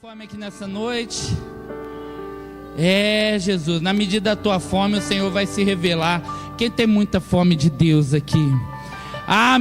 fome aqui nessa noite? Jesus, na medida da tua fome o Senhor vai se revelar. Quem tem muita fome de Deus aqui?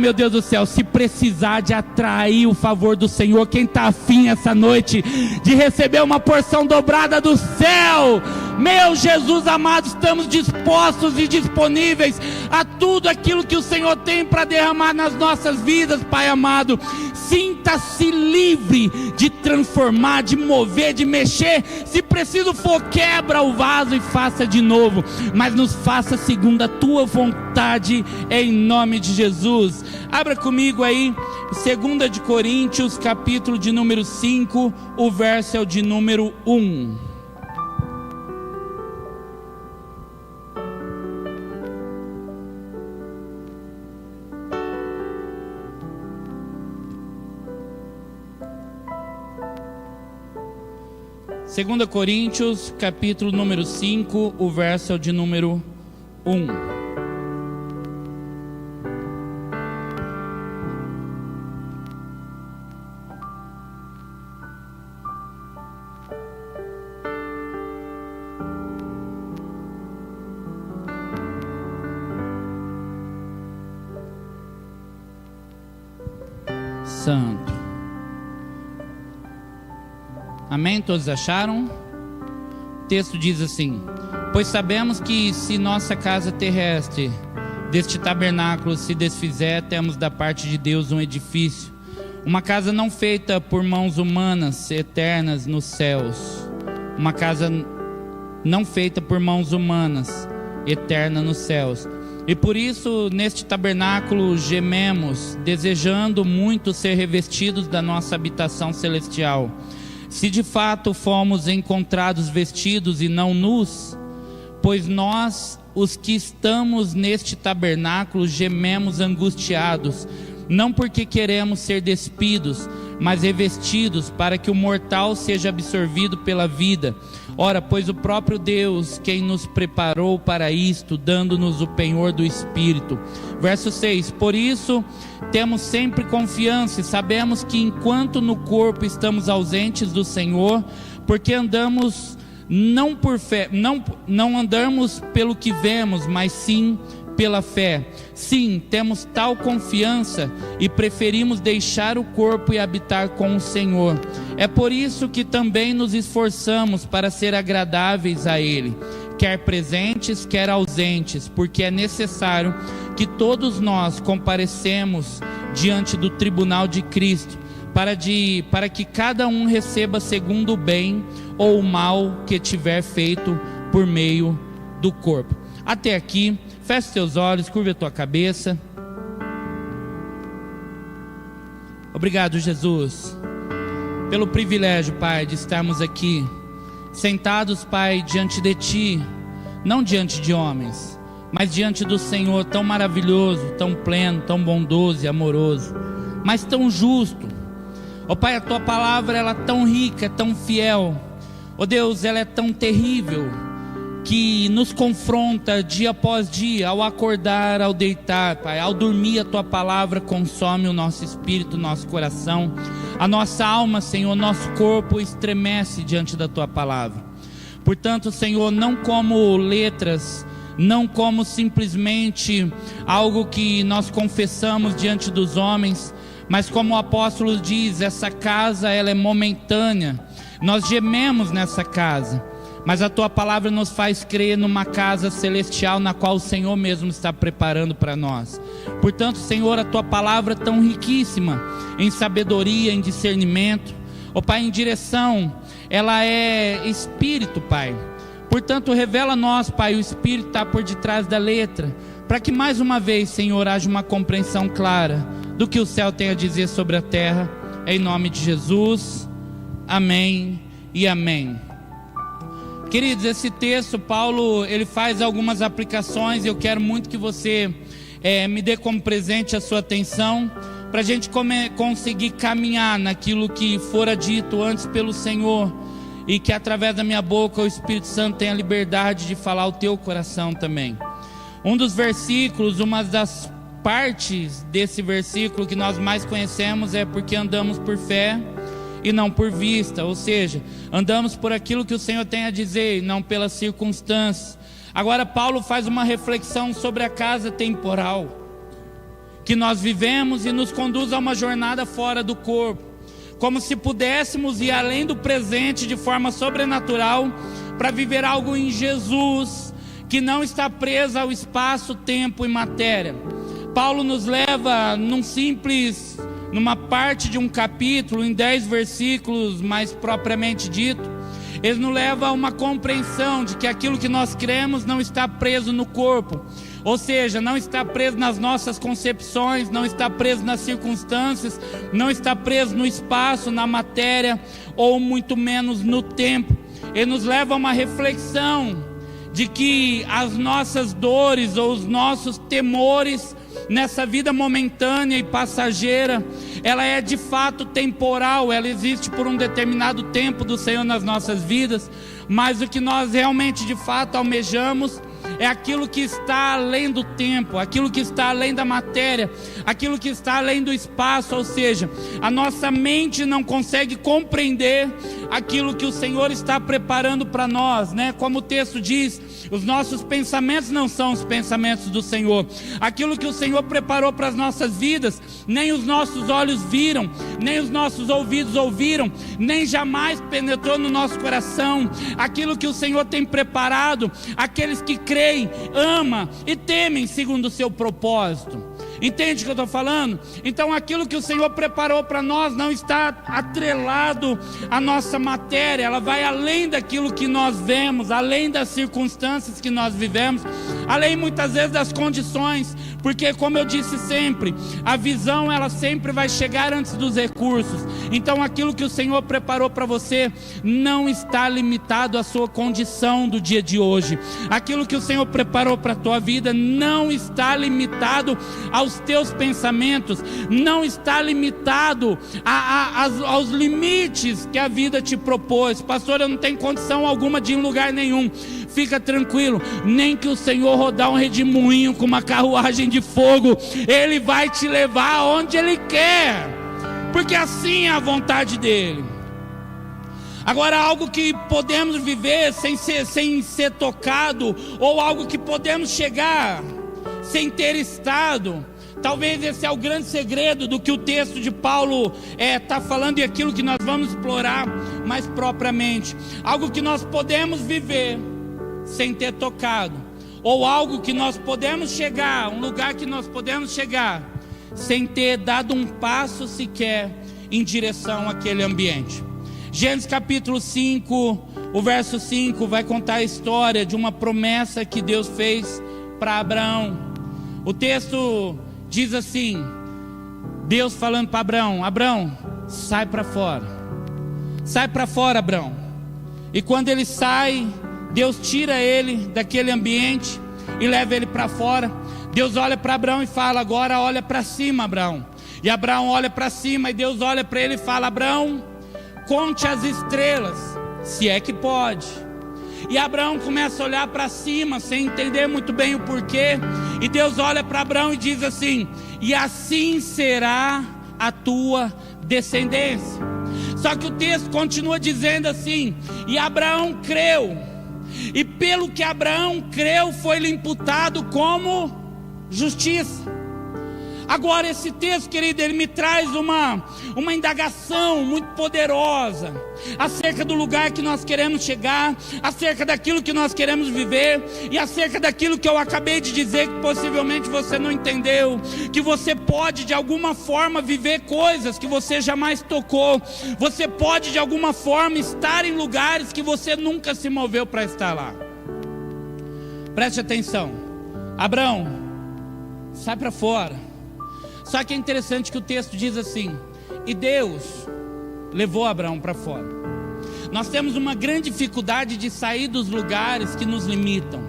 Meu Deus do céu, se precisar de atrair o favor do Senhor, quem está afim essa noite de receber uma porção dobrada do céu? Meu Jesus amado, estamos dispostos e disponíveis a tudo aquilo que o Senhor tem para derramar nas nossas vidas, Pai amado. Sinta-se livre de transformar, de mover, de mexer. Se preciso for, quebra o vaso e faça de novo, mas nos faça segundo a tua vontade, em nome de Jesus. Abra comigo aí 2 de Coríntios, capítulo de número 5, o verso é o de número 1. Segunda Coríntios, capítulo número 5, o verso é o de número 1. Santo. Amém? Todos acharam? O texto diz assim: pois sabemos que se nossa casa terrestre deste tabernáculo se desfizer, temos da parte de Deus um edifício, uma casa não feita por mãos humanas, eternas nos céus. Uma casa não feita por mãos humanas, eterna nos céus. E por isso neste tabernáculo gememos, desejando muito ser revestidos da nossa habitação celestial. Se de fato fomos encontrados vestidos e não nus, pois nós, os que estamos neste tabernáculo, gememos angustiados, não porque queremos ser despidos, mas revestidos, para que o mortal seja absorvido pela vida. Ora, pois o próprio Deus, quem nos preparou para isto, dando-nos o penhor do Espírito. Verso 6, por isso temos sempre confiança e sabemos que enquanto no corpo estamos ausentes do Senhor, porque andamos não por fé, não andamos pelo que vemos, mas sim pela fé. Sim, temos tal confiança e preferimos deixar o corpo e habitar com o Senhor. É por isso que também nos esforçamos para ser agradáveis a Ele, quer presentes, quer ausentes, porque é necessário que todos nós comparecemos diante do tribunal de Cristo, para que cada um receba segundo o bem ou o mal que tiver feito por meio do corpo. Até aqui, feche seus olhos, curva a tua cabeça. Obrigado, Jesus, pelo privilégio, Pai, de estarmos aqui, sentados, Pai, diante de Ti, não diante de homens, mas diante do Senhor, tão maravilhoso, tão pleno, tão bondoso e amoroso, mas tão justo. Ó Pai, a Tua palavra, ela é tão rica, tão fiel. Ó Deus, ela é tão terrível, que nos confronta dia após dia, ao acordar, ao deitar, Pai, ao dormir. A Tua palavra consome o nosso espírito, o nosso coração, a nossa alma, Senhor, nosso corpo estremece diante da Tua palavra. Portanto, Senhor, não como letras, não como simplesmente algo que nós confessamos diante dos homens, mas como o apóstolo diz, essa casa, ela é momentânea, nós gememos nessa casa, mas a Tua palavra nos faz crer numa casa celestial, na qual o Senhor mesmo está preparando para nós. Portanto, Senhor, a Tua palavra é tão riquíssima em sabedoria, em discernimento, ó Pai, em direção, ela é Espírito, Pai. Portanto, revela a nós, Pai, o Espírito está por detrás da letra, para que mais uma vez, Senhor, haja uma compreensão clara do que o céu tem a dizer sobre a terra, em nome de Jesus, amém e amém. Queridos, esse texto, Paulo, ele faz algumas aplicações, e eu quero muito que você me dê como presente a sua atenção, para a gente conseguir caminhar naquilo que fora dito antes pelo Senhor, e que através da minha boca o Espírito Santo tenha liberdade de falar ao teu coração também. Um dos versículos, uma das partes desse versículo que nós mais conhecemos é porque andamos por fé e não por vista, ou seja, andamos por aquilo que o Senhor tem a dizer e não pelas circunstâncias. Agora Paulo faz uma reflexão sobre a casa temporal que nós vivemos e nos conduz a uma jornada fora do corpo, como se pudéssemos ir além do presente de forma sobrenatural para viver algo em Jesus, que não está preso ao espaço, tempo e matéria. Paulo nos leva numa parte de um capítulo, em 10 versículos mais propriamente dito, ele nos leva a uma compreensão de que aquilo que nós cremos não está preso no corpo, ou seja, não está preso nas nossas concepções, não está preso nas circunstâncias, não está preso no espaço, na matéria, ou muito menos no tempo. Ele nos leva a uma reflexão de que as nossas dores ou os nossos temores nessa vida momentânea e passageira, ela é de fato temporal, ela existe por um determinado tempo do Senhor nas nossas vidas, mas o que nós realmente de fato almejamos é aquilo que está além do tempo, aquilo que está além da matéria, aquilo que está além do espaço, ou seja, a nossa mente não consegue compreender aquilo que o Senhor está preparando para nós, né? Como o texto diz, os nossos pensamentos não são os pensamentos do Senhor. Aquilo que o Senhor preparou para as nossas vidas, nem os nossos olhos viram, nem os nossos ouvidos ouviram, nem jamais penetrou no nosso coração. Aquilo que o Senhor tem preparado, aqueles que creem, amam e temem segundo o seu propósito. Entende o que eu estou falando? Então aquilo que o Senhor preparou para nós não está atrelado à nossa matéria, ela vai além daquilo que nós vemos, além das circunstâncias que nós vivemos, além muitas vezes das condições, porque como eu disse sempre, a visão ela sempre vai chegar antes dos recursos. Então aquilo que o Senhor preparou para você não está limitado à sua condição do dia de hoje. Aquilo que o Senhor preparou para a tua vida não está limitado aos teus pensamentos, não está limitado aos limites que a vida te propôs. Pastor, eu não tenho condição alguma de ir em lugar nenhum. Fica tranquilo, nem que o Senhor rodar um redemoinho com uma carruagem de fogo, Ele vai te levar aonde Ele quer, porque assim é a vontade dEle. Agora, algo que podemos viver sem ser tocado, ou algo que podemos chegar sem ter estado, talvez esse é o grande segredo do que o texto de Paulo está falando, e aquilo que nós vamos explorar mais propriamente. Algo que nós podemos viver sem ter tocado, ou algo que nós podemos chegar, um lugar que nós podemos chegar sem ter dado um passo sequer em direção àquele ambiente. Gênesis capítulo 5, o verso 5 vai contar a história de uma promessa que Deus fez para Abraão. O texto diz assim, Deus falando para Abraão: Abraão, sai para fora, Abraão. E quando ele sai, Deus tira ele daquele ambiente e leva ele para fora. Deus olha para Abraão e fala: agora olha para cima, Abraão. E Abraão olha para cima e Deus olha para ele e fala: Abraão, conte as estrelas, se é que pode. E Abraão começa a olhar para cima sem entender muito bem o porquê. E Deus olha para Abraão e diz assim: e assim será a tua descendência. Só que o texto continua dizendo assim: e Abraão creu, e pelo que Abraão creu foi-lhe imputado como justiça. Agora esse texto, querido, ele me traz uma indagação muito poderosa acerca do lugar que nós queremos chegar, acerca daquilo que nós queremos viver, e acerca daquilo que eu acabei de dizer, que possivelmente você não entendeu, que você pode de alguma forma viver coisas que você jamais tocou, você pode de alguma forma estar em lugares que você nunca se moveu para estar lá. Preste atenção, Abraão, sai para fora. Só que é interessante que o texto diz assim: e Deus levou Abraão para fora. Nós temos uma grande dificuldade de sair dos lugares que nos limitam.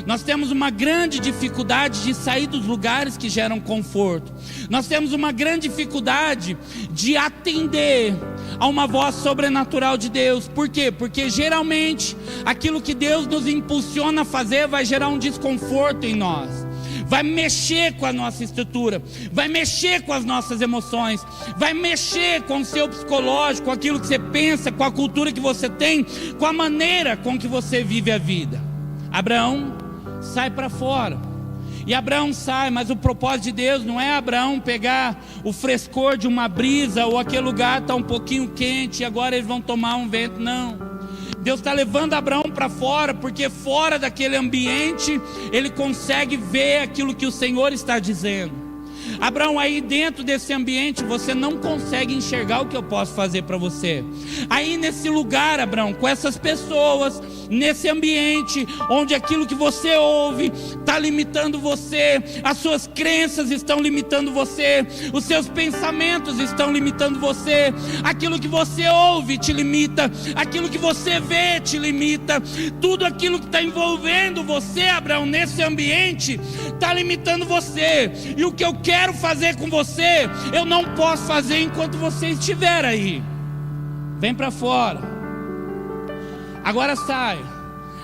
Nós temos uma grande dificuldade de sair dos lugares que geram conforto. Nós temos uma grande dificuldade de atender a uma voz sobrenatural de Deus. Por quê? Porque geralmente aquilo que Deus nos impulsiona a fazer vai gerar um desconforto em nós, vai mexer com a nossa estrutura, vai mexer com as nossas emoções, vai mexer com o seu psicológico, com aquilo que você pensa, com a cultura que você tem, com a maneira com que você vive a vida. Abraão sai para fora. E Abraão sai, mas o propósito de Deus não é Abraão pegar o frescor de uma brisa, ou aquele lugar está um pouquinho quente e agora eles vão tomar um vento, não. Deus está levando Abraão para fora, porque fora daquele ambiente ele consegue ver aquilo que o Senhor está dizendo. Abraão, aí dentro desse ambiente você não consegue enxergar o que eu posso fazer para você. Aí nesse lugar, Abraão, com essas pessoas, nesse ambiente onde aquilo que você ouve está limitando você, as suas crenças estão limitando você, os seus pensamentos estão limitando você, aquilo que você ouve te limita, aquilo que você vê te limita, tudo aquilo que está envolvendo você, Abraão, nesse ambiente está limitando você. E o que eu quero fazer com você, eu não posso fazer enquanto você estiver aí. Vem para fora. Agora sai.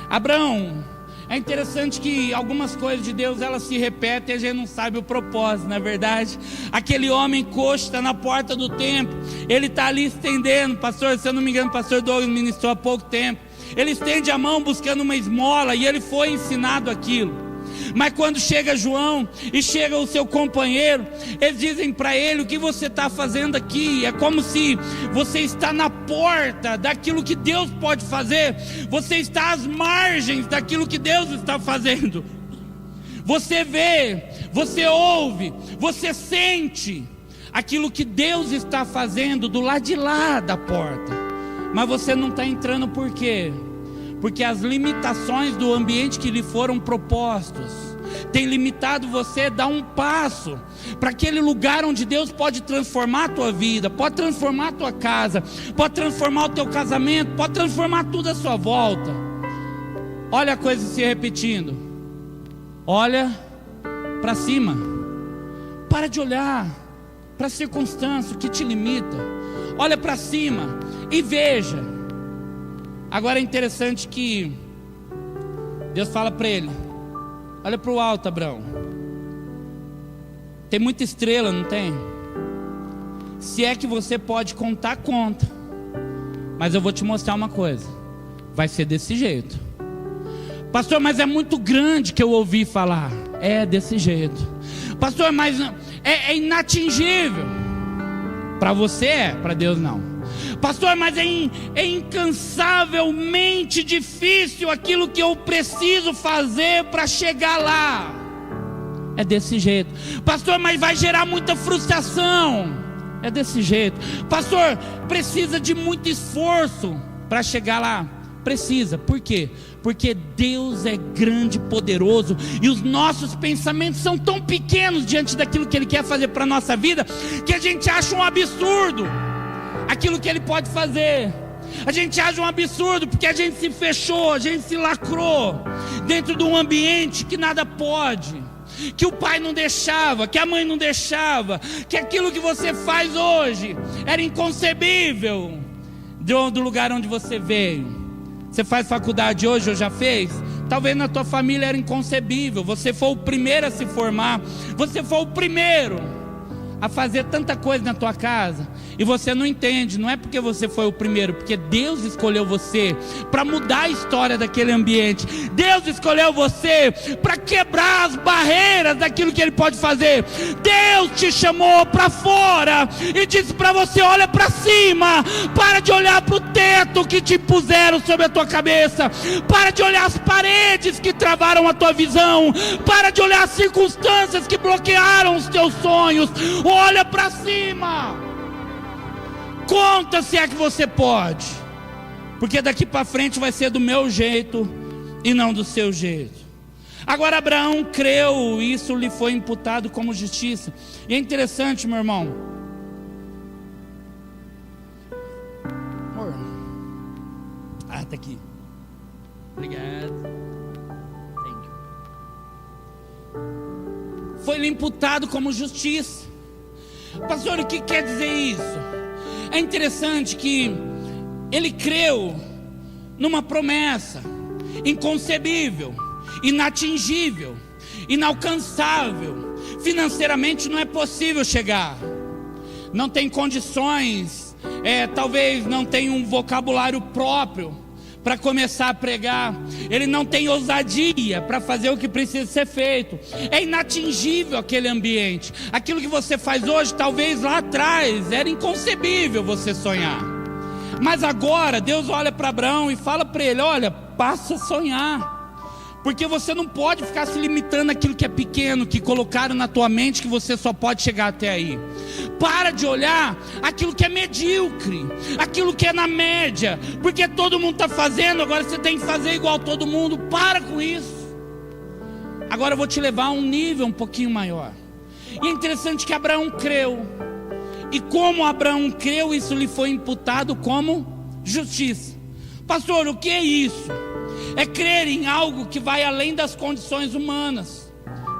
Abraão, é interessante que algumas coisas de Deus elas se repetem e a gente não sabe o propósito, não é verdade? Aquele homem coxo está na porta do templo, ele está ali estendendo, pastor, se eu não me engano, o pastor Douglas ministrou há pouco tempo, ele estende a mão buscando uma esmola e ele foi ensinado aquilo. Mas quando chega João e chega o seu companheiro, eles dizem para ele: o que você está fazendo aqui? É como se você está na porta daquilo que Deus pode fazer, você está às margens daquilo que Deus está fazendo. Você vê, você ouve, você sente aquilo que Deus está fazendo do lado de lá da porta, mas você não está entrando. Por quê? Porque as limitações do ambiente que lhe foram propostos tem limitado você a dar um passo para aquele lugar onde Deus pode transformar a tua vida, pode transformar a tua casa, pode transformar o teu casamento, pode transformar tudo à sua volta. Olha a coisa se repetindo. Olha para cima. Para de olhar para a circunstância, o que te limita. Olha para cima e veja. Agora é interessante que Deus fala para ele: olha para o alto, Abraão. Tem muita estrela, não tem? Se é que você pode contar, conta. Mas eu vou te mostrar uma coisa: vai ser desse jeito. Pastor, mas é muito grande que eu ouvi falar. É desse jeito. Pastor, mas é inatingível. Para você é, para Deus não. Pastor, mas é incansavelmente difícil aquilo que eu preciso fazer para chegar lá. É desse jeito. Pastor, mas vai gerar muita frustração. É desse jeito. Pastor, precisa de muito esforço para chegar lá. Precisa. Por quê? Porque Deus é grande e poderoso, e os nossos pensamentos são tão pequenos diante daquilo que Ele quer fazer para a nossa vida, que a gente acha um absurdo aquilo que Ele pode fazer. A gente acha um absurdo porque a gente se fechou, a gente se lacrou dentro de um ambiente que nada pode, que o pai não deixava, que a mãe não deixava, que aquilo que você faz hoje era inconcebível do lugar onde você veio. Você faz faculdade hoje ou já fez? Talvez na tua família era inconcebível. Você foi o primeiro a se formar, você foi o primeiro a fazer tanta coisa na tua casa, e você não entende. Não é porque você foi o primeiro, porque Deus escolheu você para mudar a história daquele ambiente. Deus escolheu você para quebrar as barreiras daquilo que Ele pode fazer. Deus te chamou para fora e disse para você: olha para cima, para de olhar para o teto que te puseram sobre a tua cabeça, para de olhar as paredes que travaram a tua visão, para de olhar as circunstâncias que bloquearam os teus sonhos. Olha para cima. Conta se é que você pode, porque daqui para frente vai ser do meu jeito e não do seu jeito. Agora Abraão creu, e isso lhe foi imputado como justiça. E é interessante, meu irmão. Amor. Tá aqui. Obrigado. Thank you. Foi lhe imputado como justiça. Pastor, o que quer dizer isso? É interessante que ele creu numa promessa inconcebível, inatingível, inalcançável. Financeiramente não é possível chegar, não tem condições, talvez não tenha um vocabulário próprio para começar a pregar, ele não tem ousadia para fazer o que precisa ser feito, é inatingível aquele ambiente. Aquilo que você faz hoje, talvez lá atrás era inconcebível você sonhar, mas agora Deus olha para Abraão e fala para ele: olha, passa a sonhar, porque você não pode ficar se limitando àquilo que é pequeno, que colocaram na tua mente que você só pode chegar até aí. Para de olhar aquilo que é medíocre, aquilo que é na média, porque todo mundo está fazendo, agora você tem que fazer igual todo mundo. Para com isso. Agora eu vou te levar a um nível um pouquinho maior. E é interessante que Abraão creu, e como Abraão creu, isso lhe foi imputado como justiça. Pastor, o que é isso? É crer em algo que vai além das condições humanas,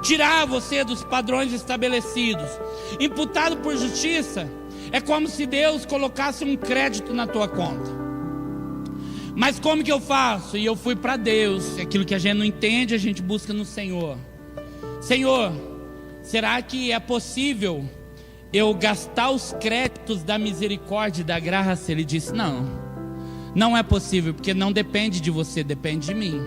tirar você dos padrões estabelecidos. Imputado por justiça é como se Deus colocasse um crédito na tua conta. Mas como que eu faço? E eu fui para Deus. Aquilo que a gente não entende, a gente busca no Senhor. Senhor, será que é possível eu gastar os créditos da misericórdia e da graça? Ele disse: não é possível, porque não depende de você, depende de mim.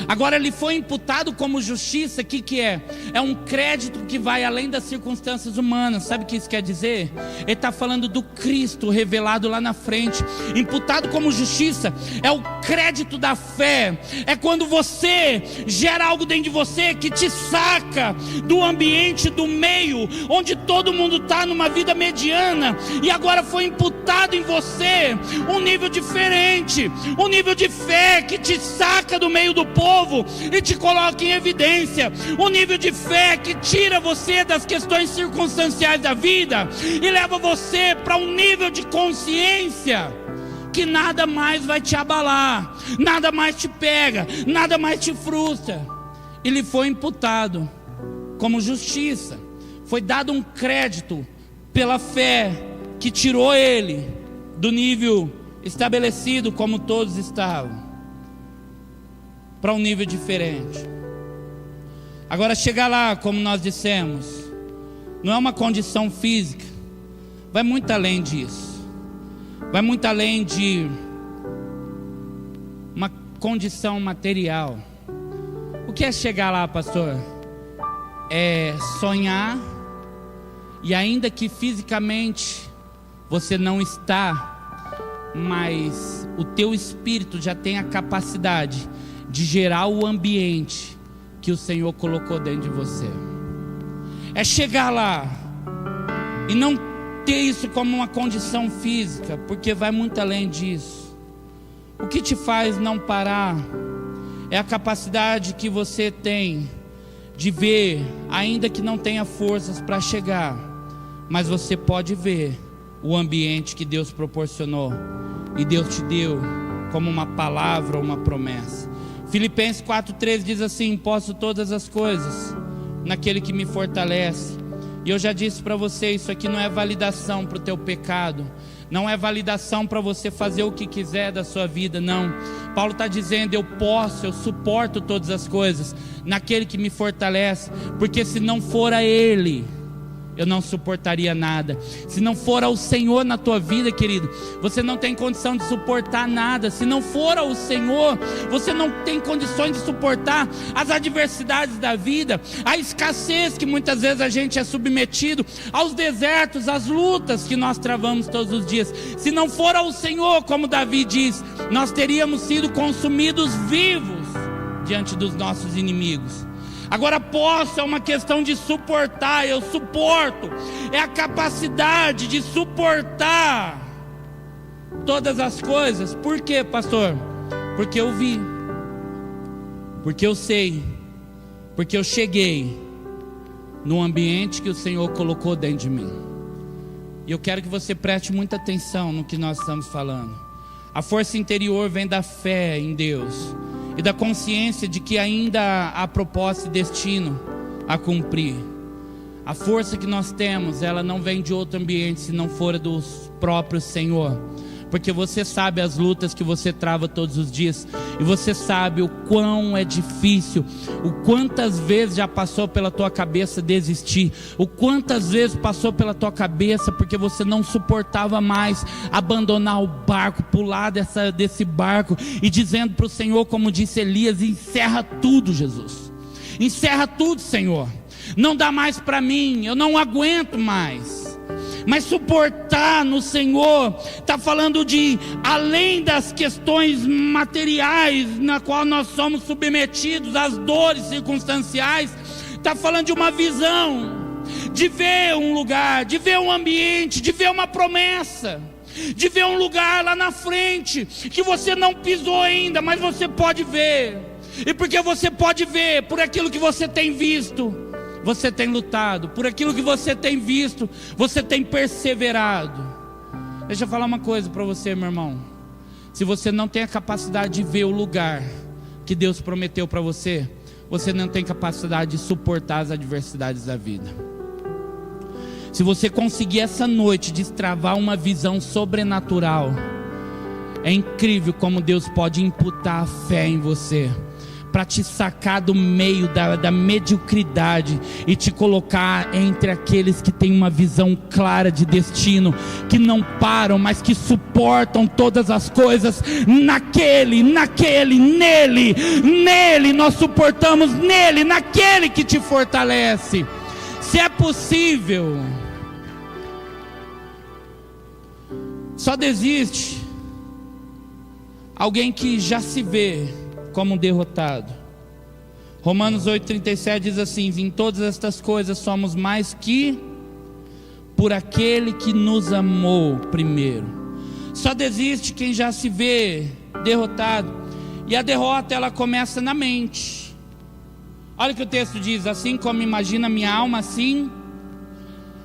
Agora ele foi imputado como justiça. O que é? É um crédito que vai além das circunstâncias humanas. Sabe o que isso quer dizer? Ele está falando do Cristo revelado lá na frente. Imputado como justiça é o crédito da fé. É quando você gera algo dentro de você que te saca do ambiente, do meio onde todo mundo está numa vida mediana, e agora foi imputado em você um nível diferente, um nível de fé que te saca do meio do povo e te coloca em evidência, um nível de fé que tira você das questões circunstanciais da vida e leva você para um nível de consciência que nada mais vai te abalar, nada mais te pega, nada mais te frustra. Ele foi imputado como justiça, foi dado um crédito pela fé que tirou ele do nível estabelecido como todos estavam, para um nível diferente. Agora chegar lá, como nós dissemos, não é uma condição física, vai muito além disso, vai muito além de uma condição material. O que é chegar lá, pastor? É sonhar, e ainda que fisicamente você não está, mas o teu espírito já tem a capacidade de gerar o ambiente que o Senhor colocou dentro de você. É chegar lá e não ter isso como uma condição física, porque vai muito além disso. O que te faz não parar é a capacidade que você tem de ver, ainda que não tenha forças para chegar, mas você pode ver o ambiente que Deus proporcionou e Deus te deu como uma palavra ou uma promessa. Filipenses 4,13 diz assim: posso todas as coisas naquele que me fortalece. E eu já disse para você, isso aqui não é validação para o teu pecado, não é validação para você fazer o que quiser da sua vida, não. Paulo está dizendo: eu suporto todas as coisas naquele que me fortalece, porque se não for a Ele, eu não suportaria nada. Se não for ao Senhor na tua vida, querido, você não tem condição de suportar nada. Se não for ao Senhor, você não tem condições de suportar as adversidades da vida, a escassez que muitas vezes a gente é submetido, aos desertos, às lutas que nós travamos todos os dias. Se não for ao Senhor, como Davi diz, nós teríamos sido consumidos vivos diante dos nossos inimigos. Agora, posso é uma questão de suportar. Eu suporto, é a capacidade de suportar todas as coisas. Por quê, pastor? Porque eu vi, porque eu sei, porque eu cheguei no ambiente que o Senhor colocou dentro de mim. E eu quero que você preste muita atenção no que nós estamos falando. A força interior vem da fé em Deus e da consciência de que ainda há propósito e destino a cumprir. A força que nós temos, ela não vem de outro ambiente se não for do próprio Senhor. porque você sabe as lutas que você trava todos os dias, e você sabe o quão é difícil, o quantas vezes já passou pela tua cabeça desistir, o quantas vezes passou pela tua cabeça porque você não suportava mais abandonar o barco, pular desse barco e dizendo para o Senhor, como disse Elias: encerra tudo, Jesus, encerra tudo, Senhor, não dá mais para mim, eu não aguento mais. Mas suportar no Senhor está falando de, além das questões materiais na qual nós somos submetidos, às dores circunstanciais, está falando de uma visão, de ver um lugar, de ver um ambiente, de ver uma promessa, de ver um lugar lá na frente que você não pisou ainda, mas você pode ver. E porque você pode ver, por aquilo que você tem visto, você tem lutado, por aquilo que você tem visto, você tem perseverado. Deixa eu falar uma coisa para você, meu irmão. Se você não tem a capacidade de ver o lugar que Deus prometeu para você, você não tem capacidade de suportar as adversidades da vida. Se você conseguir essa noite destravar uma visão sobrenatural, é incrível como Deus pode imputar a fé em você, para te sacar do meio da mediocridade e te colocar entre aqueles que têm uma visão clara de destino, que não param, mas que suportam todas as coisas nele, nós suportamos nele, naquele que te fortalece. Se é possível, só desiste alguém que já se vê como um derrotado. Romanos 8,37 diz assim: em todas estas coisas somos mais que por aquele que nos amou primeiro. Só desiste quem já se vê derrotado. E a derrota, ela começa na mente. Olha o que o texto diz: assim como imagina minha alma, assim.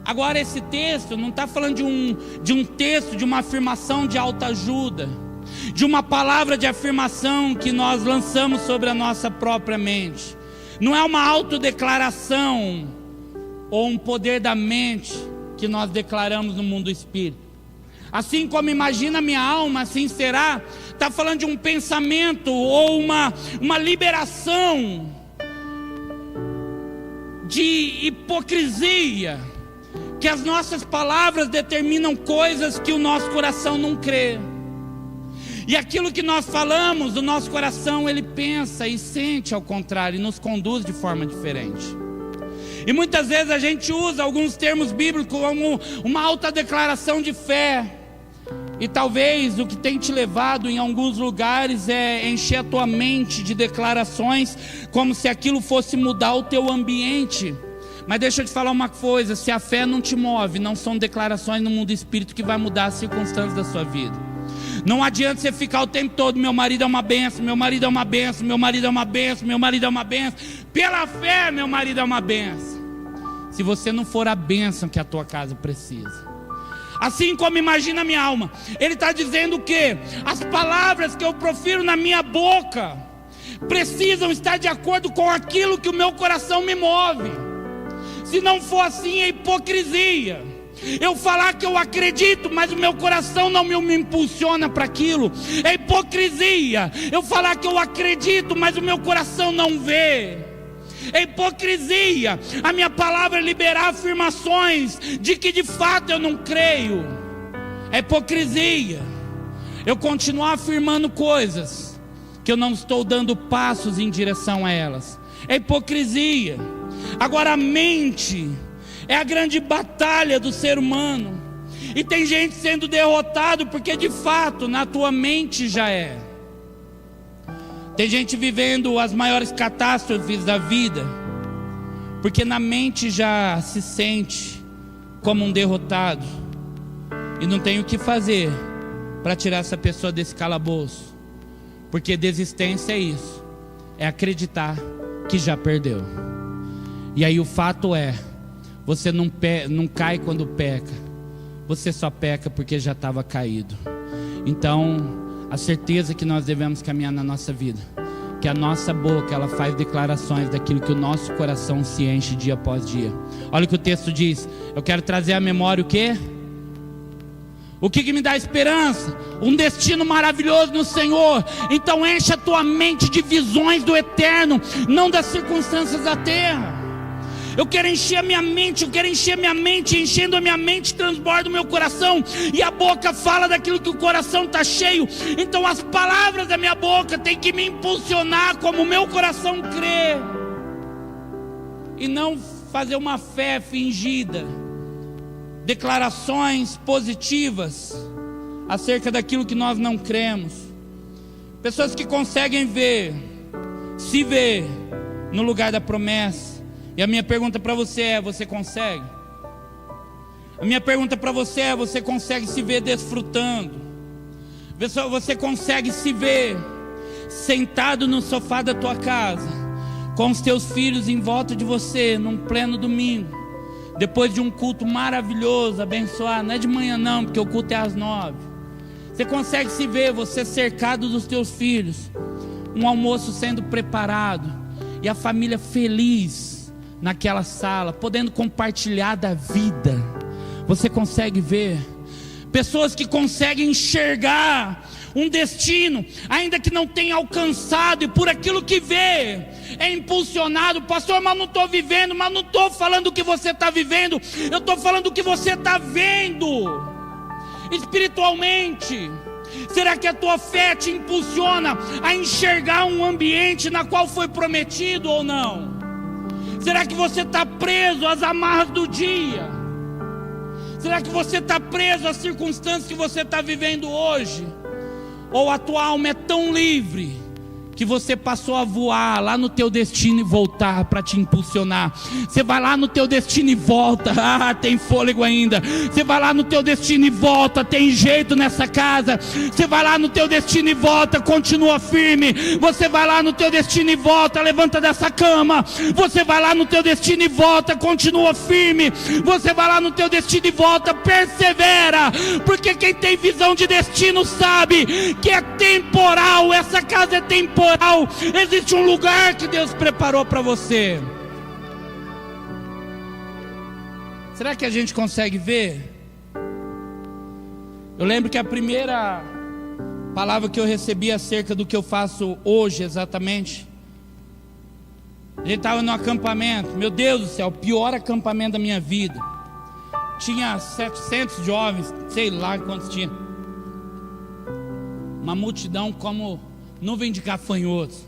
Agora esse texto não está falando de um texto, de uma afirmação de autoajuda, de uma palavra de afirmação que nós lançamos sobre a nossa própria mente. Não é uma autodeclaração ou um poder da mente que nós declaramos no mundo espírito. Assim como imagina minha alma, assim será. Está falando de um pensamento ou uma liberação de hipocrisia, que as nossas palavras determinam coisas que o nosso coração não crê. E aquilo que nós falamos, o nosso coração, ele pensa e sente ao contrário, e nos conduz de forma diferente. E muitas vezes a gente usa alguns termos bíblicos como uma alta declaração de fé. E talvez o que tem te levado em alguns lugares é encher a tua mente de declarações, como se aquilo fosse mudar o teu ambiente. Mas deixa eu te falar uma coisa: se a fé não te move, não são declarações no mundo espírito que vai mudar as circunstâncias da sua vida. Não adianta você ficar o tempo todo: meu marido é uma benção, meu marido é uma benção, meu marido é uma benção, meu marido é uma benção. Pela fé, meu marido é uma benção. Se você não for a benção que a tua casa precisa. Assim como imagina minha alma, ele está dizendo que as palavras que eu profiro na minha boca precisam estar de acordo com aquilo que o meu coração me move. Se não for assim, é hipocrisia. Eu falar que eu acredito, mas o meu coração não me impulsiona para aquilo, é hipocrisia. Eu falar que eu acredito, mas o meu coração não vê, é hipocrisia. A minha palavra é liberar afirmações de que de fato eu não creio, é hipocrisia. Eu continuar afirmando coisas que eu não estou dando passos em direção a elas, é hipocrisia. Agora a mente é a grande batalha do ser humano. E tem gente sendo derrotado porque de fato na tua mente já é. Tem gente vivendo as maiores catástrofes da vida porque na mente já se sente como um derrotado. E não tem o que fazer para tirar essa pessoa desse calabouço. Porque desistência é isso, é acreditar que já perdeu. E aí o fato é, você não cai quando peca, você só peca porque já estava caído. Então, a certeza que nós devemos caminhar na nossa vida, que a nossa boca, ela faz declarações daquilo que o nosso coração se enche dia após dia. Olha o que o texto diz. Eu quero trazer à memória o quê? O que me dá esperança? Um destino maravilhoso no Senhor. Então enche a tua mente de visões do eterno, não das circunstâncias da terra. Eu quero encher a minha mente, enchendo a minha mente, transborda o meu coração, e a boca fala daquilo que o coração está cheio. Então as palavras da minha boca têm que me impulsionar como o meu coração crê, e não fazer uma fé fingida, declarações positivas acerca daquilo que nós não cremos. Pessoas que conseguem se ver no lugar da promessa. E a minha pergunta para você é: você consegue? A minha pergunta para você é: você consegue se ver desfrutando? Você consegue se ver sentado no sofá da tua casa, com os teus filhos em volta de você, num pleno domingo, depois de um culto maravilhoso, abençoado? Não é de manhã não, porque o culto é às 9. Você consegue se ver, você cercado dos teus filhos, um almoço sendo preparado, e a família feliz naquela sala, podendo compartilhar da vida? Você consegue ver? Pessoas que conseguem enxergar um destino, ainda que não tenha alcançado, e por aquilo que vê, é impulsionado. Pastor, mas não estou vivendo. Mas não estou falando o que você está vivendo, eu estou falando o que você está vendo espiritualmente. Será que a tua fé te impulsiona a enxergar um ambiente na qual foi prometido ou não? Será que você está preso às amarras do dia? Será que você está preso às circunstâncias que você está vivendo hoje? Ou a tua alma é tão livre que você passou a voar lá no teu destino e voltar para te impulsionar? Você vai lá no teu destino e volta, tem fôlego ainda. Você vai lá no teu destino e volta, tem jeito nessa casa. Você vai lá no teu destino e volta, continua firme. Você vai lá no teu destino e volta, levanta dessa cama. Você vai lá no teu destino e volta, continua firme. Você vai lá no teu destino e volta, persevera, porque quem tem visão de destino sabe que é temporal. Essa casa é temporal. Existe um lugar que Deus preparou para você. Será que a gente consegue ver? Eu lembro que a primeira palavra que eu recebi acerca do que eu faço hoje exatamente, a gente estava no acampamento. Meu Deus do céu, o pior acampamento da minha vida. Tinha 700 jovens, sei lá quantos tinha. Uma multidão como nuvem de gafanhotos.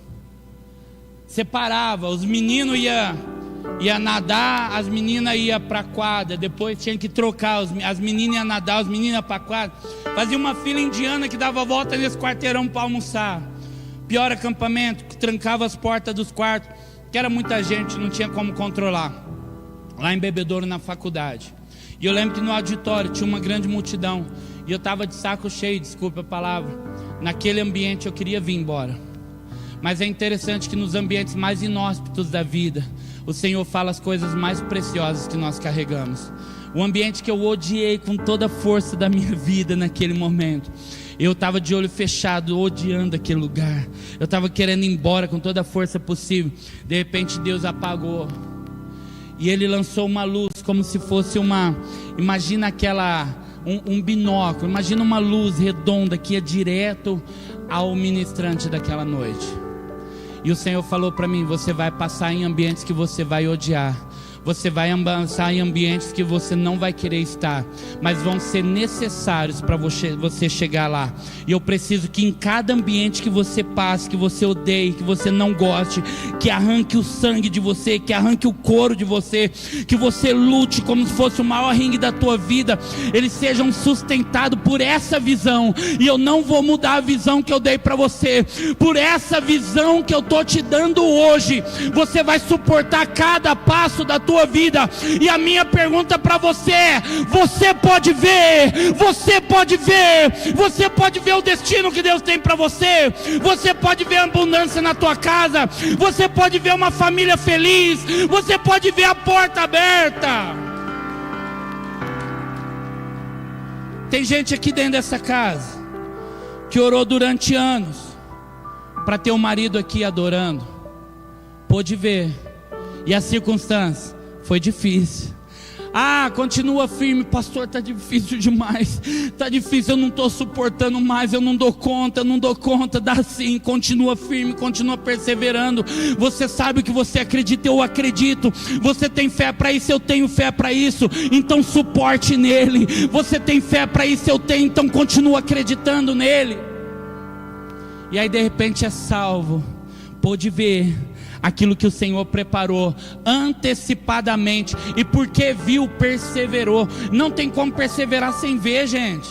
Separava, os meninos ia nadar, as meninas iam para a quadra. Depois tinha que trocar, as meninas iam nadar, os meninos iam para a quadra. Fazia uma fila indiana que dava volta nesse quarteirão para almoçar. Pior acampamento, que trancava as portas dos quartos, que era muita gente, não tinha como controlar. Lá em Bebedouro, na faculdade. E eu lembro que no auditório tinha uma grande multidão, e eu estava de saco cheio, desculpa a palavra. Naquele ambiente eu queria vir embora. Mas é interessante que nos ambientes mais inóspitos da vida, o Senhor fala as coisas mais preciosas que nós carregamos. O ambiente que eu odiei com toda a força da minha vida naquele momento, eu estava de olho fechado, odiando aquele lugar. Eu estava querendo ir embora com toda a força possível. De repente Deus apagou, e Ele lançou uma luz, como se fosse imagina um binóculo, imagina uma luz redonda que ia direto ao ministrante daquela noite. E o Senhor falou para mim: você vai passar em ambientes que você vai odiar. Você vai avançar em ambientes que você não vai querer estar, mas vão ser necessários para você chegar lá. E eu preciso que em cada ambiente que você passe, que você odeie, que você não goste, que arranque o sangue de você, que arranque o couro de você, que você lute como se fosse o maior ringue da tua vida, eles sejam sustentados por essa visão. E eu não vou mudar a visão que eu dei para você. Por essa visão que eu estou te dando hoje, você vai suportar cada passo da tua vida. E a minha pergunta para você é: você pode ver? Você pode ver? Você pode ver o destino que Deus tem para você? Você pode ver a abundância na tua casa? Você pode ver uma família feliz? Você pode ver a porta aberta? Tem gente aqui dentro dessa casa que orou durante anos para ter um marido aqui adorando. Pôde ver. E a circunstância foi difícil. Ah, continua firme, pastor, está difícil demais, está difícil, eu não estou suportando mais, eu não dou conta, dá sim, continua firme, continua perseverando. Você sabe o que você acredita, eu acredito. Você tem fé para isso, eu tenho fé para isso, então suporte nele. Você tem fé para isso, eu tenho, então continua acreditando nele. E aí de repente é salvo, pôde ver aquilo que o Senhor preparou antecipadamente, e porque viu, perseverou. Não tem como perseverar sem ver, gente.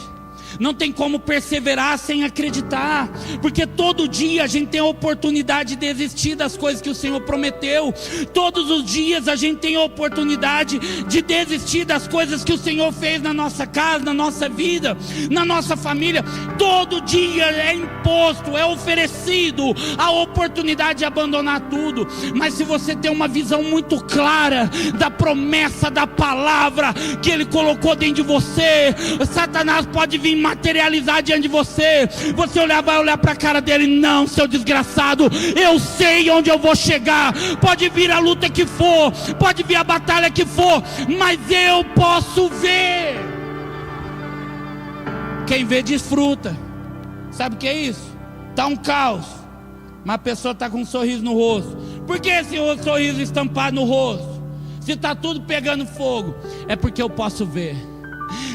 Não tem como perseverar sem acreditar, porque todo dia a gente tem a oportunidade de desistir das coisas que o Senhor prometeu. Todos os dias a gente tem a oportunidade de desistir das coisas que o Senhor fez na nossa casa, na nossa vida, na nossa família. Todo dia é imposto, é oferecido a oportunidade de abandonar tudo. Mas se você tem uma visão muito clara da promessa, da palavra que Ele colocou dentro de você, Satanás pode vir materializar diante de você. Você vai olhar para a cara dele: não, seu desgraçado, eu sei onde eu vou chegar. Pode vir a luta que for, pode vir a batalha que for, mas eu posso ver. Quem vê desfruta. Sabe o que é isso? Está um caos, mas a pessoa está com um sorriso no rosto. Por que esse sorriso estampado no rosto? Se está tudo pegando fogo, é porque eu posso ver.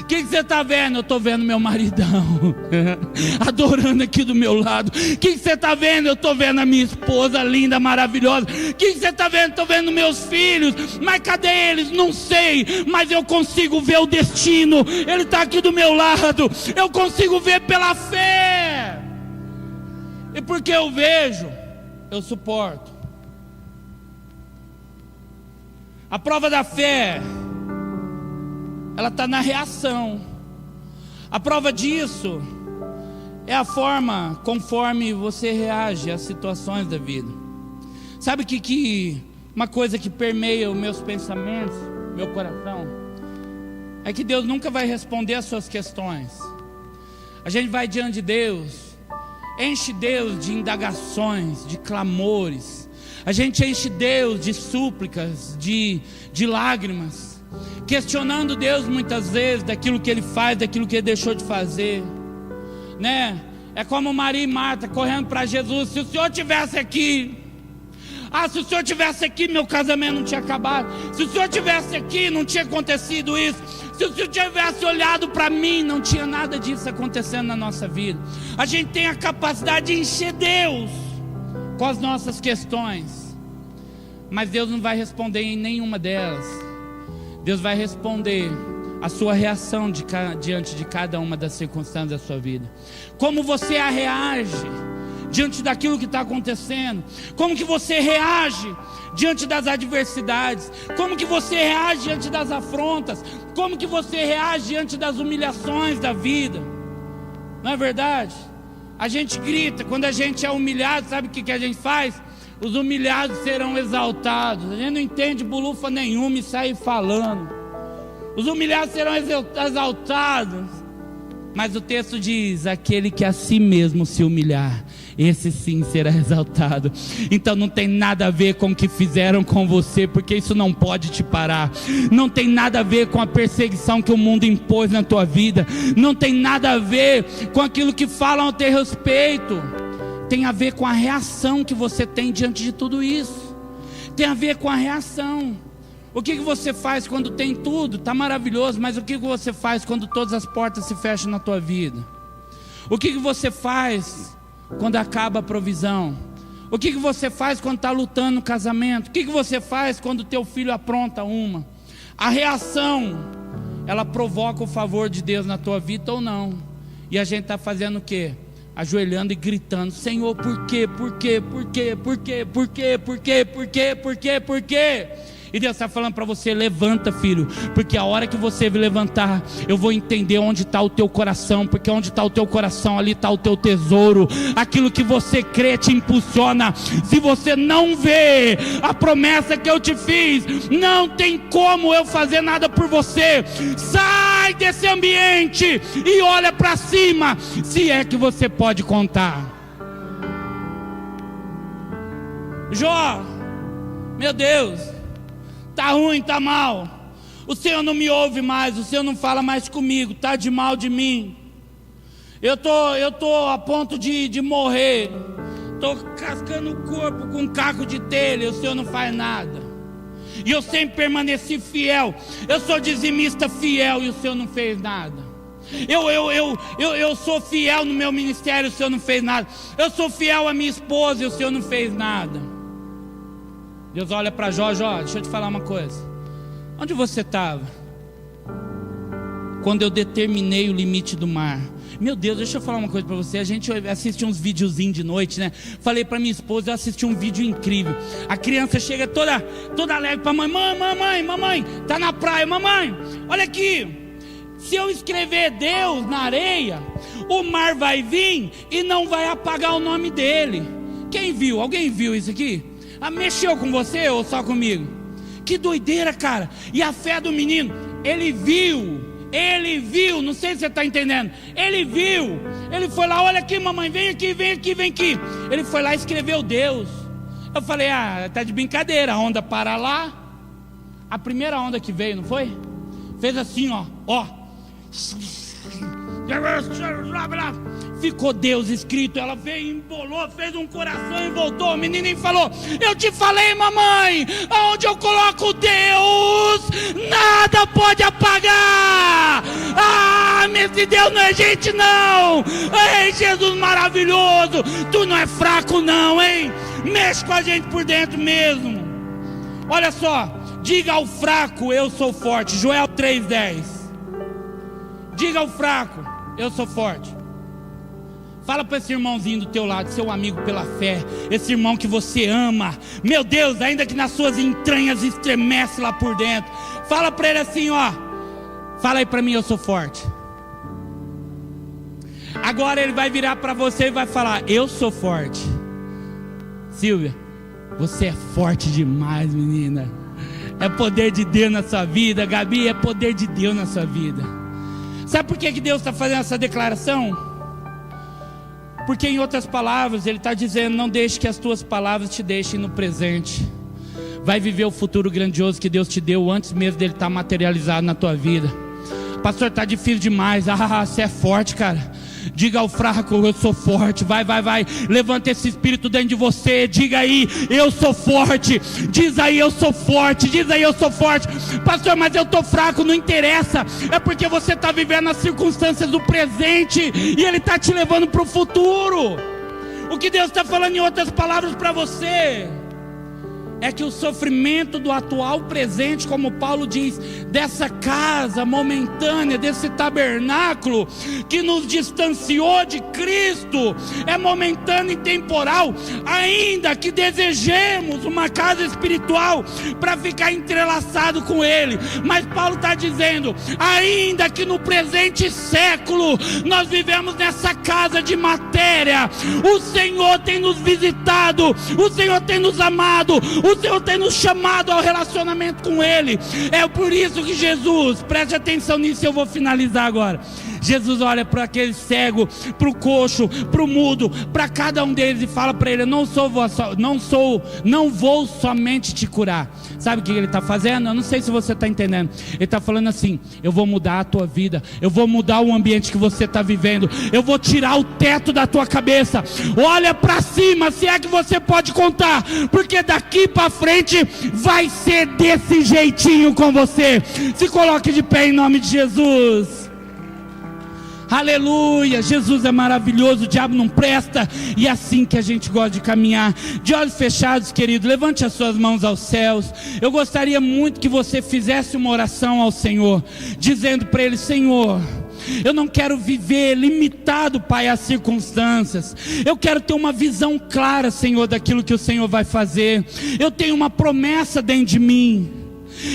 O que você está vendo? Eu estou vendo meu maridão adorando aqui do meu lado. O que você está vendo? Eu estou vendo a minha esposa linda, maravilhosa. O que você está vendo? Estou vendo meus filhos. Mas cadê eles? Não sei, mas eu consigo ver o destino. Ele está aqui do meu lado. Eu consigo ver pela fé. E porque eu vejo, eu suporto. A prova da fé, ela está na reação. A prova disso é a forma conforme você reage às situações da vida. Sabe que uma coisa que permeia os meus pensamentos, meu coração, é que Deus nunca vai responder às suas questões. A gente vai diante de Deus, enche Deus de indagações, de clamores. A gente enche Deus de súplicas, de lágrimas, questionando Deus muitas vezes daquilo que Ele faz, daquilo que Ele deixou de fazer, né? É como Maria e Marta correndo para Jesus: se o Senhor tivesse aqui, se o Senhor tivesse aqui, meu casamento não tinha acabado. Se o Senhor tivesse aqui, não tinha acontecido isso. Se o Senhor tivesse olhado para mim, não tinha nada disso acontecendo na nossa vida. A gente tem a capacidade de encher Deus com as nossas questões, mas Deus não vai responder em nenhuma delas. Deus vai responder a sua reação diante de cada uma das circunstâncias da sua vida. Como você reage diante daquilo que está acontecendo? Como que você reage diante das adversidades? Como que você reage diante das afrontas? Como que você reage diante das humilhações da vida? Não é verdade? A gente grita, quando a gente é humilhado, sabe o que a gente faz? Os humilhados serão exaltados. A gente não entende bulufa nenhuma e sai falando. Os humilhados serão exaltados. Mas o texto diz: aquele que a si mesmo se humilhar, esse sim será exaltado. Então não tem nada a ver com o que fizeram com você, porque isso não pode te parar. Não tem nada a ver com a perseguição que o mundo impôs na tua vida. Não tem nada a ver com aquilo que falam ao teu respeito. Tem a ver com a reação que você tem diante de tudo isso. Tem a ver com a reação. O que você faz quando tem tudo? Está maravilhoso, mas o que você faz quando todas as portas se fecham na tua vida? O que você faz quando acaba a provisão? O que você faz quando está lutando no casamento? O que você faz quando o teu filho apronta uma? A reação, ela provoca o favor de Deus na tua vida ou não. E a gente está fazendo o quê? Ajoelhando e gritando: Senhor, por quê? Por quê? Por quê? Por quê? Por quê? Por quê? Por quê? Por quê? Por quê? E Deus está falando para você: levanta, filho, porque a hora que você levantar, eu vou entender onde está o teu coração, porque onde está o teu coração, ali está o teu tesouro. Aquilo que você crê te impulsiona. Se você não vê a promessa que eu te fiz, não tem como eu fazer nada por você. Sai desse ambiente e olha para cima, se é que você pode contar. Jó, meu Deus, tá ruim, tá mal. O Senhor não me ouve mais, o Senhor não fala mais comigo, está de mal de mim. Eu tô a ponto de morrer. Estou cascando o corpo com um caco de telha, e o Senhor não faz nada. E eu sempre permaneci fiel. Eu sou dizimista fiel e o Senhor não fez nada. Eu sou fiel no meu ministério, o Senhor não fez nada. Eu sou fiel à minha esposa e o Senhor não fez nada. Deus olha para Jó, deixa eu te falar uma coisa. Onde você estava quando eu determinei o limite do mar? Meu Deus, deixa eu falar uma coisa para você. A gente assiste uns videozinhos de noite, né? Falei para minha esposa, eu assisti um vídeo incrível. A criança chega toda alegre para mamãe, tá na praia, mamãe, olha aqui. Se eu escrever Deus na areia, o mar vai vir e não vai apagar o nome dele. Quem viu? Alguém viu isso aqui? Mexeu com você ou só comigo? Que doideira, cara. E a fé do menino, ele viu, não sei se você está entendendo. Ele viu, ele foi lá, olha aqui mamãe, vem aqui. Ele foi lá e escreveu Deus. Eu falei, tá de brincadeira, a onda para lá. A primeira onda que veio, não foi? Fez assim, ó. Ficou Deus escrito. Ela veio, embolou, fez um coração e voltou. O menino falou, eu te falei mamãe, aonde eu coloco Deus, nada pode apagar. Esse Deus não é gente não. Ei, Jesus maravilhoso, tu não é fraco não, hein? Mexe com a gente por dentro mesmo. Olha só, diga ao fraco, eu sou forte. Joel 3:10. Diga ao fraco, eu sou forte. Fala para esse irmãozinho do teu lado, seu amigo pela fé, esse irmão que você ama, meu Deus, ainda que nas suas entranhas estremece lá por dentro. Fala para ele assim, fala aí para mim, eu sou forte. Agora ele vai virar para você e vai falar, eu sou forte. Silvia, você é forte demais, menina. É poder de Deus na sua vida. Gabi, é poder de Deus na sua vida. Sabe por que Deus está fazendo essa declaração? Porque em outras palavras Ele está dizendo, não deixe que as tuas palavras te deixem no presente. Vai viver o futuro grandioso que Deus te deu antes mesmo dele estar materializado na tua vida. Pastor, está difícil demais. Você é forte, cara. Diga ao fraco, eu sou forte. Vai, levanta esse espírito dentro de você. Diga aí, eu sou forte. Diz aí, eu sou forte. Diz aí, eu sou forte. Pastor, mas eu estou fraco. Não interessa, é porque você está vivendo as circunstâncias do presente e Ele está te levando para o futuro. O que Deus está falando em outras palavras para você é que o sofrimento do atual presente, como Paulo diz, dessa casa momentânea, desse tabernáculo que nos distanciou de Cristo, é momentâneo e temporal, ainda que desejemos uma casa espiritual para ficar entrelaçado com Ele. Mas Paulo está dizendo, ainda que no presente século nós vivemos nessa casa de matéria, o Senhor tem nos visitado, o Senhor tem nos amado, o Senhor tem nos chamado ao relacionamento com Ele. É por isso que Jesus, preste atenção nisso, eu vou finalizar agora. Jesus olha para aquele cego, para o coxo, para o mudo, para cada um deles e fala para ele, não vou somente te curar. Sabe o que ele está fazendo? Eu não sei se você está entendendo. Ele está falando assim, eu vou mudar a tua vida, eu vou mudar o ambiente que você está vivendo, eu vou tirar o teto da tua cabeça. Olha para cima, se é que você pode contar, porque daqui para frente vai ser desse jeitinho com você. Se coloque de pé em nome de Jesus. Aleluia, Jesus é maravilhoso, o diabo não presta. E é assim que a gente gosta de caminhar. De olhos fechados, querido, levante as suas mãos aos céus. Eu gostaria muito que você fizesse uma oração ao Senhor, dizendo para Ele, Senhor, eu não quero viver limitado, Pai, às circunstâncias. Eu quero ter uma visão clara, Senhor, daquilo que o Senhor vai fazer. Eu tenho uma promessa dentro de mim.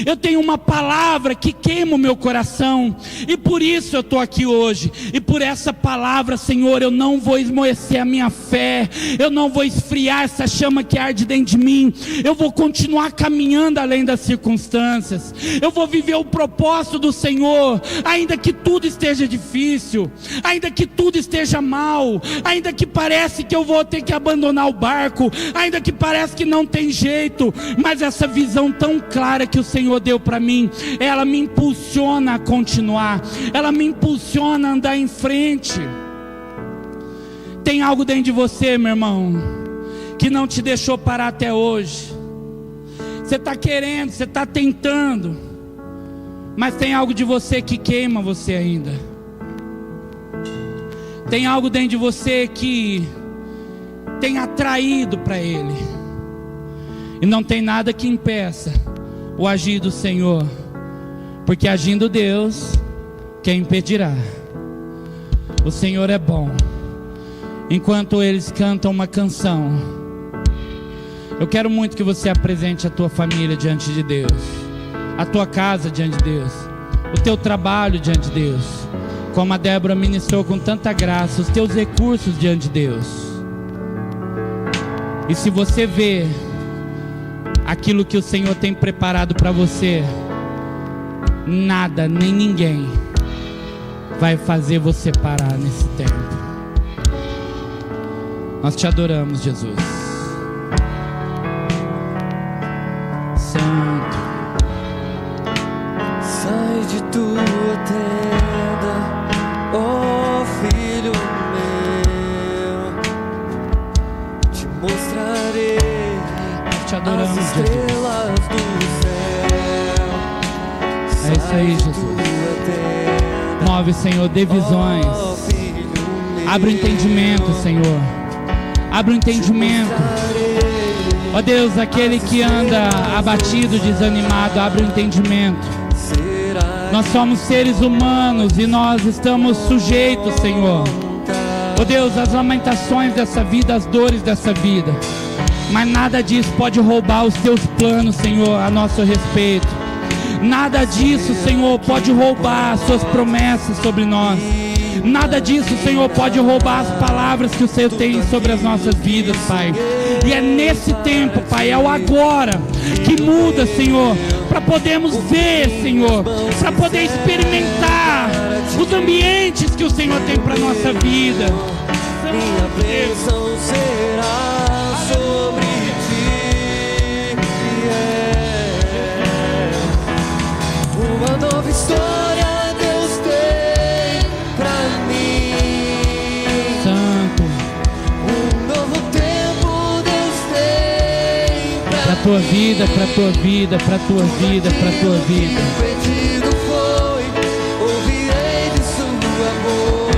Eu tenho uma palavra que queima o meu coração, e por isso eu estou aqui hoje. E por essa palavra, Senhor, eu não vou esmorecer a minha fé, eu não vou esfriar essa chama que arde dentro de mim. Eu vou continuar caminhando além das circunstâncias. Eu vou viver o propósito do Senhor, ainda que tudo esteja difícil, ainda que tudo esteja mal, ainda que parece que eu vou ter que abandonar o barco, ainda que parece que não tem jeito. Mas essa visão tão clara que o Senhor deu para mim, ela me impulsiona a continuar, ela me impulsiona a andar em frente. Tem algo dentro de você, meu irmão, que não te deixou parar até hoje. Você está querendo, você está tentando, mas tem algo de você que queima você ainda. Tem algo dentro de você que tem atraído para Ele, e não tem nada que impeça o agir do Senhor, porque agindo Deus, quem impedirá? O Senhor é bom. Enquanto eles cantam uma canção, eu quero muito que você apresente a tua família diante de Deus, a tua casa diante de Deus, o teu trabalho diante de Deus, como a Débora ministrou com tanta graça, os teus recursos diante de Deus. E se você vê aquilo que o Senhor tem preparado para você, nada nem ninguém vai fazer você parar nesse tempo. Nós te adoramos, Jesus. Santo. Sai de tua tenda, ó filho meu, te mostrarei Te adoramos, as Jesus. estrelas do céu. É isso aí, Jesus. Move, Senhor, dê visões. Abre o entendimento, Senhor. Abre o entendimento. Ó Deus, aquele que anda abatido, desanimado, abre o entendimento. Nós somos seres humanos e nós estamos sujeitos, Senhor, ó Deus, às lamentações dessa vida, às dores dessa vida. Mas nada disso pode roubar os teus planos, Senhor, a nosso respeito. Nada disso, Senhor, pode roubar as suas promessas sobre nós. Nada disso, Senhor, pode roubar as palavras que o Senhor tem sobre as nossas vidas, Pai. E é nesse tempo, Pai, é o agora que muda, Senhor, para podermos ver, Senhor, para poder experimentar os ambientes que o Senhor tem para nossa vida. Minha bênção será sobre ti. Uma nova história Deus tem pra mim. Santo. Um novo tempo Deus tem Pra tua vida, pra tua vida, pra tua vida, pra tua vida. O pedido foi, ouvirei de sua boca.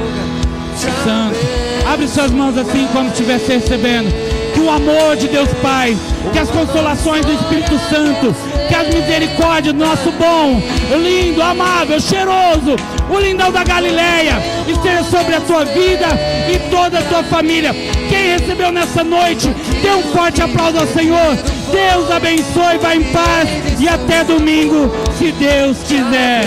Santo. Abre suas mãos assim como estivesse recebendo. Que o amor de Deus Pai, que as consolações do Espírito Santo, que as misericórdias do nosso bom, lindo, amável, cheiroso, o lindão da Galileia, esteja sobre a tua vida e toda a tua família. Quem recebeu nessa noite, dê um forte aplauso ao Senhor. Deus abençoe, vá em paz e até domingo, se Deus quiser.